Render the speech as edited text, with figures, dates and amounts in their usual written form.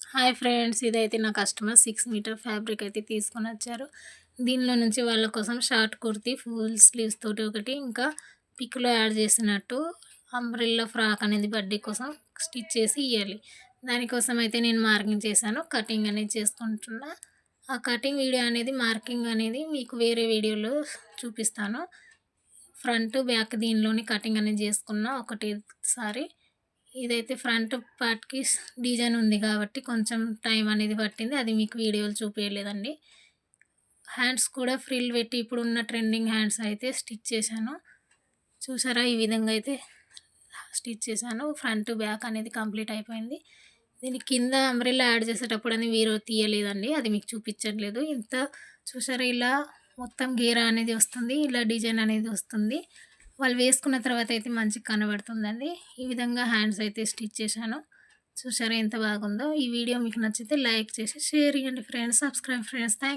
Hi friends, ఇదైతే నా customer 6 metre fabric అయితే తీసుకొని వచ్చారు. దీనిలో నుంచి వాళ్ళ కోసం షార్ట్ కుర్తీ ఫుల్ స్లీవ్స్ తోటి ఒకటి, ఇంకా పిక్‌లో యాడ్ చేసినట్టు అంబ్రెల్లా ఫ్రాక్ అనేది బర్త్‌డే కోసం స్టిచ్ చేసి ఇయ్యాలి. దానికోసం అయితే నేను మార్కింగ్ చేశాను. కటింగ్ అనేది చేసుకుంటున్నా. ఆ కటింగ్ వీడియో అనేది, మార్కింగ్ అనేది మీకు వేరే వీడియోలో చూపిస్తాను. ఫ్రంట్, బ్యాక్ దీనిలోని కటింగ్ అనేది చేసుకున్నా ఒకటేసారి. ఇదైతే ఫ్రంట్ పార్ట్‌కి డిజైన్ ఉంది కాబట్టి కొంచెం టైం అనేది పట్టింది. అది మీకు వీడియోలో చూపియలేదండి. హ్యాండ్స్ కూడా ఫ్రిల్ పెట్టి ఇప్పుడున్న ట్రెండింగ్ హ్యాండ్స్ అయితే స్టిచ్ చేశాను. చూసారా? ఈ విధంగా అయితే స్టిచ్ చేశాను. ఫ్రంట్, బ్యాక్ అనేది కంప్లీట్ అయిపోయింది. దీని కింద అంబ్రెల్లా యాడ్ చేసేటప్పుడు అని వీడియో తీయలేదండి. అది మీకు చూపించట్లేదు. ఇంత చూసారా? ఇలా మొత్తం గేరా అనేది వస్తుంది. ఇలా డిజైన్ అనేది వస్తుంది. వాళ్ళు వేసుకున్న తర్వాత అయితే మంచిగా కనబడుతుందండి. ఈ విధంగా హ్యాండ్స్ అయితే స్టిచ్ చేశాను. చూసారా ఎంత బాగుందో? ఈ వీడియో మీకు నచ్చితే లైక్ చేసి షేర్ చేయండి ఫ్రెండ్స్. Subscribe friends. థాంక్